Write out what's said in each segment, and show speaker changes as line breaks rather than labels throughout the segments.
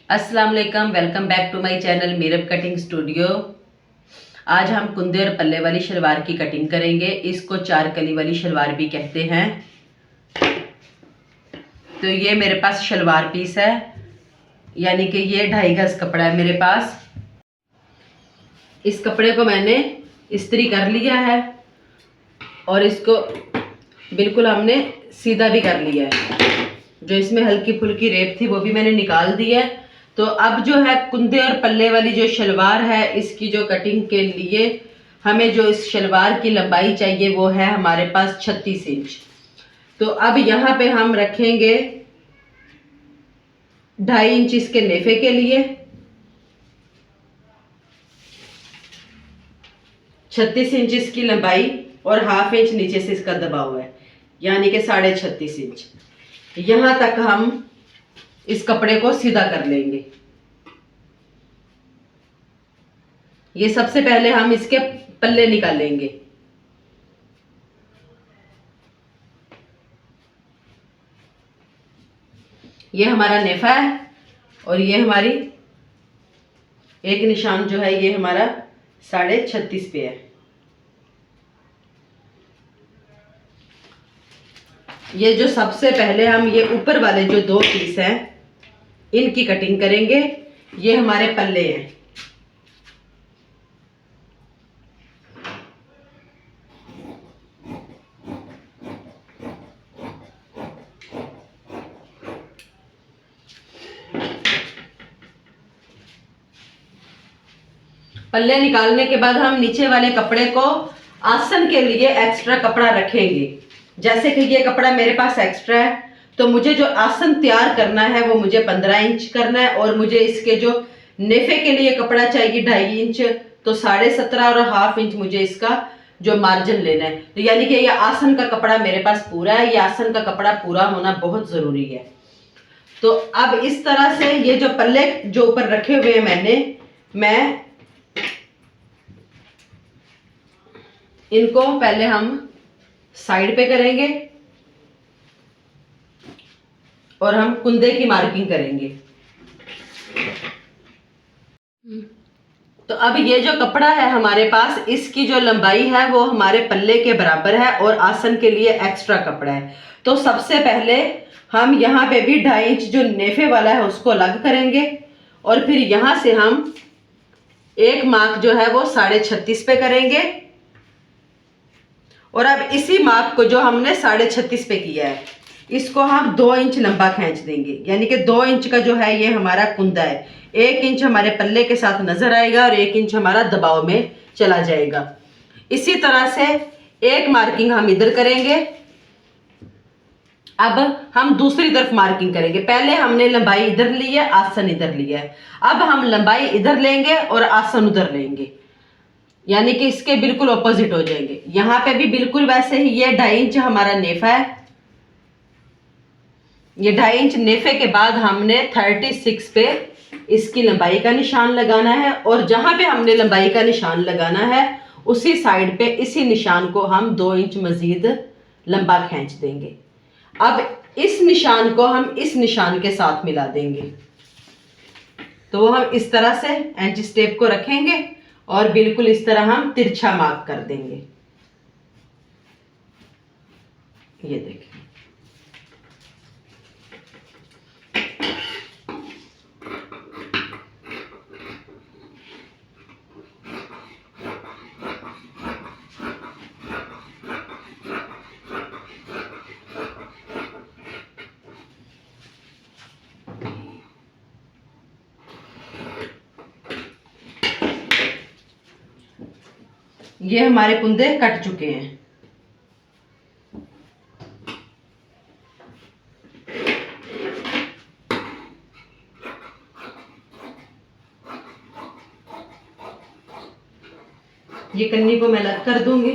अस्सलाम वालेकुम, welcome back to my channel Meerab cutting studio. आज हम कुंदे और पल्ले वाली शलवार की कटिंग करेंगे। इसको चार कली वाली शलवार भी कहते हैं। तो ये मेरे पास शलवार पीस है, यानी कि ये 2.5 गज कपड़ा है मेरे पास। इस कपड़े को मैंने इस्त्री कर लिया है और इसको बिल्कुल हमने सीधा भी कर लिया है। जो इसमें हल्की फुल्की रेत थी वो भी मैंने निकाल दी है। तो अब जो है कुंदे और पल्ले वाली जो शलवार है, इसकी जो कटिंग के लिए हमें जो इस शलवार की लंबाई चाहिए वो है हमारे पास 36 इंच। तो अब यहाँ पे हम रखेंगे 2.5 इंच इसके नेफे के लिए, 36 इंच इसकी लंबाई और 1/2 इंच नीचे से इसका दबाव है, यानी कि 36.5 इंच। यहां तक हम इस कपड़े को सीधा कर लेंगे। ये सबसे पहले हम इसके पल्ले निकालेंगे। ये हमारा नेफा है और ये हमारी एक निशान जो है ये हमारा 36.5 पे है। ये जो सबसे पहले हम ये ऊपर वाले जो 2 पीस हैं इनकी कटिंग करेंगे। ये हमारे पल्ले हैं। पल्ले निकालने के बाद हम नीचे वाले कपड़े को आसन के लिए एक्स्ट्रा कपड़ा रखेंगे। जैसे कि ये कपड़ा मेरे पास एक्स्ट्रा है, तो मुझे जो आसन तैयार करना है वो मुझे 15 इंच करना है और मुझे इसके जो नेफे के लिए कपड़ा चाहिए 2.5 इंच, तो 17.5 और 1/2 इंच मुझे इसका जो मार्जिन लेना है। तो यानी कि ये आसन का कपड़ा मेरे पास पूरा है। ये आसन का कपड़ा पूरा होना बहुत जरूरी है। तो अब इस तरह से ये जो पल्ले जो ऊपर रखे हुए हैं मैं इनको पहले हम साइड पे करेंगे और हम कुंदे की मार्किंग करेंगे। तो अब ये जो कपड़ा है हमारे पास, इसकी जो लंबाई है वो हमारे पल्ले के बराबर है और आसन के लिए एक्स्ट्रा कपड़ा है। तो सबसे पहले हम यहाँ पे भी 2.5 इंच जो नेफे वाला है उसको अलग करेंगे और फिर यहां से हम एक मार्क जो है वो 36.5 पे करेंगे और अब इसी मार्क को जो हमने 36.5 पे किया है इसको हम 2 इंच लंबा खींच देंगे। यानी कि 2 इंच का जो है ये हमारा कुंदा है। 1 इंच हमारे पल्ले के साथ नजर आएगा और 1 इंच हमारा दबाव में चला जाएगा। इसी तरह से एक मार्किंग हम इधर करेंगे। अब हम दूसरी तरफ मार्किंग करेंगे। पहले हमने लंबाई इधर ली है, आसन इधर लिया है। अब हम लंबाई इधर लेंगे और आसन उधर लेंगे, यानी कि इसके बिल्कुल ऑपोजिट हो जाएंगे। यहां पे भी बिल्कुल वैसे ही ये 2.5 इंच हमारा नेफा है। ये 2.5 इंच नेफे के बाद हमने 36 पे इसकी लंबाई का निशान लगाना है और जहां पे हमने लंबाई का निशान लगाना है उसी साइड पे इसी निशान को हम 2 इंच मजीद लंबा खींच देंगे। अब इस निशान को हम इस निशान के साथ मिला देंगे। तो वो हम इस तरह से एंटी स्टेप को रखेंगे और बिल्कुल इस तरह हम तिरछा मार्क कर देंगे। ये देखिए, ये हमारे कुंदे कट चुके हैं। ये कन्नी को मैं अलग कर दूंगी।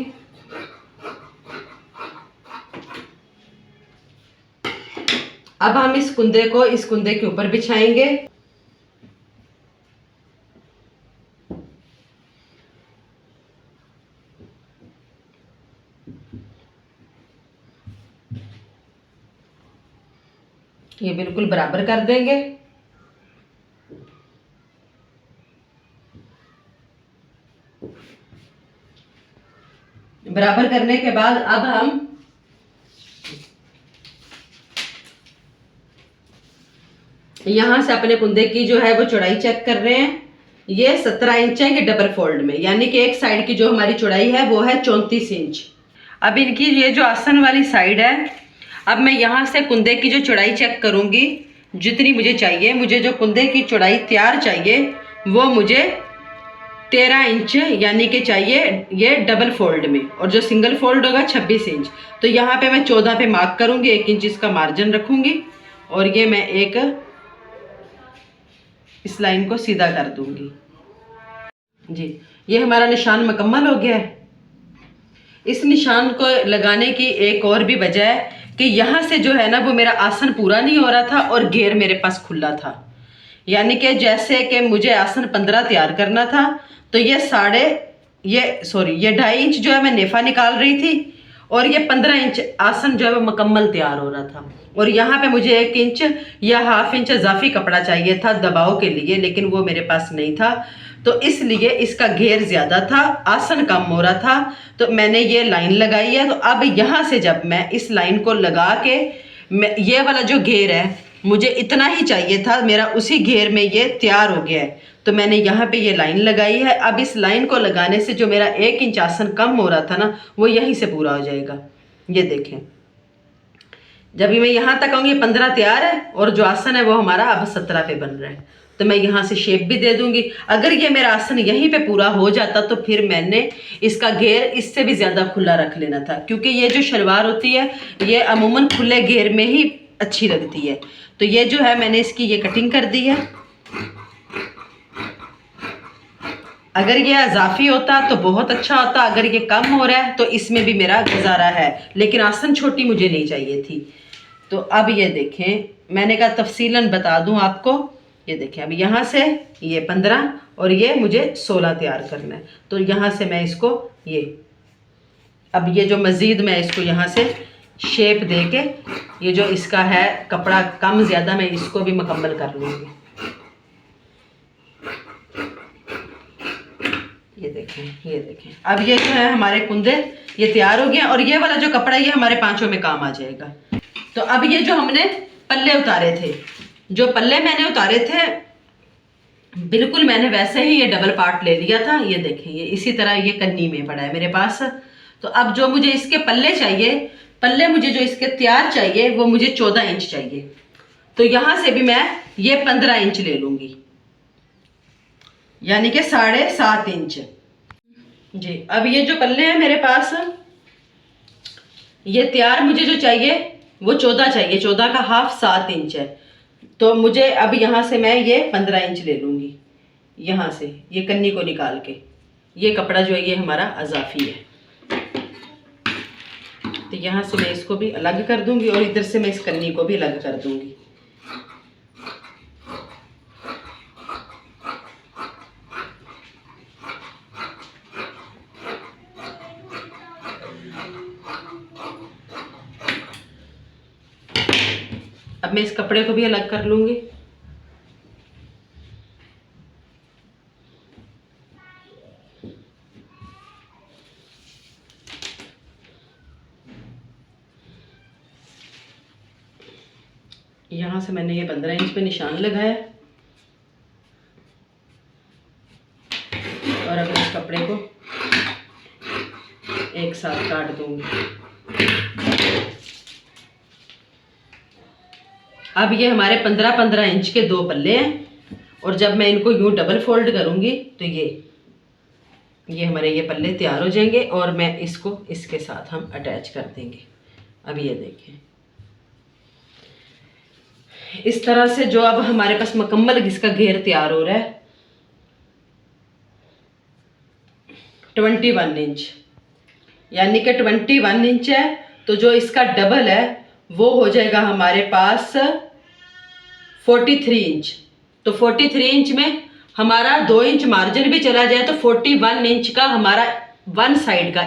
अब हम इस कुंदे को इस कुंदे के ऊपर बिछाएंगे। ये बिल्कुल बराबर कर देंगे। बराबर करने के बाद अब हम यहां से अपने कुंदे की जो है वो चौड़ाई चेक कर रहे हैं। ये 17 इंच है, ये डबल फोल्ड में, यानी कि एक साइड की जो हमारी चौड़ाई है वो है 34 इंच। अब इनकी ये जो आसन वाली साइड है, अब मैं यहाँ से कुंदे की जो चौड़ाई चेक करूँगी जितनी मुझे चाहिए। मुझे जो कुंदे की चौड़ाई तैयार चाहिए वो मुझे 13 इंच यानी कि चाहिए ये डबल फोल्ड में, और जो सिंगल फोल्ड होगा 26 इंच। तो यहाँ पे मैं 14 पे मार्क करूँगी, 1 इंच इसका मार्जिन रखूँगी और ये मैं एक इस लाइन को सीधा कर दूँगी जी। ये हमारा निशान मुकम्मल हो गया है। इस निशान को लगाने की एक और भी वजह है कि यहाँ से जो है ना वो मेरा आसन पूरा नहीं हो रहा था और घेर मेरे पास खुला था। यानी कि जैसे कि मुझे आसन 15 तैयार करना था तो ये 2.5 इंच जो है मैं नेफा निकाल रही थी और ये 15 इंच आसन जो है वो मुकम्मल तैयार हो रहा था। और यहाँ पे मुझे 1 इंच या ½ इंच इजाफी कपड़ा चाहिए था दबाव के लिए, लेकिन वो मेरे पास नहीं था, तो इसलिए इसका घेर ज़्यादा था, आसन कम हो रहा था, तो मैंने ये लाइन लगाई है। तो अब यहाँ से जब मैं इस लाइन को लगा के ये वाला जो घेर है मुझे इतना ही चाहिए था, मेरा उसी घेर में ये तैयार हो गया है, तो मैंने यहाँ पे ये लाइन लगाई है। अब इस लाइन को लगाने से जो मेरा 1 इंच आसन कम हो रहा था ना वो यहीं से पूरा हो जाएगा। ये देखें, जब मैं यहाँ तक आऊँगी 15 तैयार है और जो आसन है वो हमारा अब 17 पे बन रहा है। तो मैं यहाँ से शेप भी दे दूंगी। अगर ये मेरा आसन यहीं पे पूरा हो जाता तो फिर मैंने इसका घेर इससे भी ज़्यादा खुला रख लेना था, क्योंकि ये जो शलवार होती है ये अमूमन खुले घेर में ही अच्छी लगती है। तो ये जो है मैंने इसकी ये कटिंग कर दी है। अगर ये इजाफी होता तो बहुत अच्छा होता, अगर ये कम हो रहा है तो इसमें भी मेरा गुजारा है, लेकिन आसन छोटी मुझे नहीं चाहिए थी। तो अब ये देखें, मैंने कहा तफसीलन बता दूं आपको। ये देखें, अब यहाँ से ये 15 और ये मुझे 16 तैयार करना है। तो यहाँ से मैं इसको अब ये जो मज़ीद मैं इसको यहाँ से शेप दे के ये जो इसका है कपड़ा कम ज़्यादा मैं इसको भी मुकम्मल कर लूँगी। ये देखें अब ये जो है हमारे कुंदे ये तैयार हो गए और ये वाला जो कपड़ा ये हमारे पांचों में काम आ जाएगा। तो अब ये जो हमने पल्ले उतारे थे, जो पल्ले मैंने उतारे थे बिल्कुल मैंने वैसे ही ये डबल पार्ट ले लिया था। ये देखें, ये इसी तरह ये कन्नी में पड़ा है मेरे पास। तो अब जो मुझे इसके पल्ले चाहिए, पल्ले मुझे जो इसके तैयार चाहिए वो मुझे 14 इंच चाहिए। तो यहाँ से भी मैं ये 15 इंच ले लूँगी, यानी कि 7.5 इंच जी। अब ये जो पल्ले हैं मेरे पास ये तैयार मुझे जो चाहिए वो 14 चाहिए, 14 का ½ 7 इंच है। तो मुझे अब यहाँ से मैं ये 15 इंच ले लूँगी, यहाँ से ये कन्नी को निकाल के। ये कपड़ा जो है ये हमारा अजाफी है, तो यहाँ से मैं इसको भी अलग कर दूँगी और इधर से मैं इस कन्नी को भी अलग कर दूँगी। अब मैं इस कपड़े को भी अलग कर लूँगी। यहाँ से मैंने ये 15 इंच पे निशान लगाया और अब इस कपड़े को एक साथ काट दूँगी। अब ये हमारे 15-15 इंच के 2 पल्ले हैं और जब मैं इनको यूँ डबल फोल्ड करूँगी तो ये हमारे ये पल्ले तैयार हो जाएंगे और मैं इसको इसके साथ हम अटैच कर देंगे। अब ये देखें, इस तरह से जो अब हमारे पास मुकम्मल इसका घेर तैयार हो रहा है 21 इंच, यानी कि 21 इंच है। तो जो इसका डबल है वो हो जाएगा हमारे पास 43 इंच। तो 43 इंच में हमारा 2 इंच मार्जिन भी चला जाए तो 41 इंच का हमारा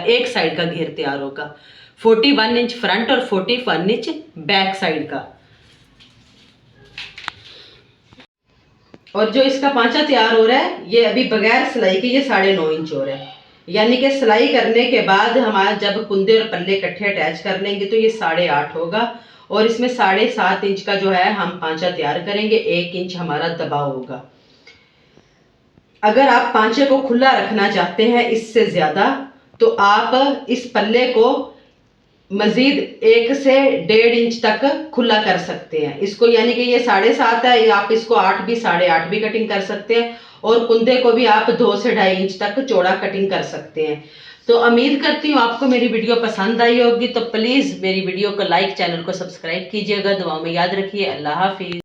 एक साइड का घेर तैयार होगा। 41 इंच फ्रंट और 41 इंच बैक साइड का। और जो इसका पांचा तैयार हो रहा है ये अभी बगैर सिलाई के ये 9.5 इंच हो रहा है। यानी कि सिलाई करने के बाद हमारा जब कुंदे और पल्ले इकट्ठे अटैच कर लेंगे तो ये 8.5 होगा, और इसमें 7.5 इंच का जो है हम पांचा तैयार करेंगे, 1 इंच हमारा दबाव होगा। अगर आप पांचे को खुला रखना चाहते हैं इससे ज्यादा, तो आप इस पल्ले को मजीद 1 से 1.5 इंच तक खुला कर सकते हैं इसको, यानी कि ये 7.5 है, आप इसको 8 भी 8.5 भी कटिंग कर सकते हैं, और कुंदे को भी आप 2 से 2.5 इंच तक चौड़ा कटिंग कर सकते हैं। तो उम्मीद करती हूँ आपको मेरी वीडियो पसंद आई होगी। तो प्लीज़ मेरी वीडियो को लाइक, चैनल को सब्सक्राइब कीजिएगा। दुआओं में याद रखिए। अल्लाह हाफिज़।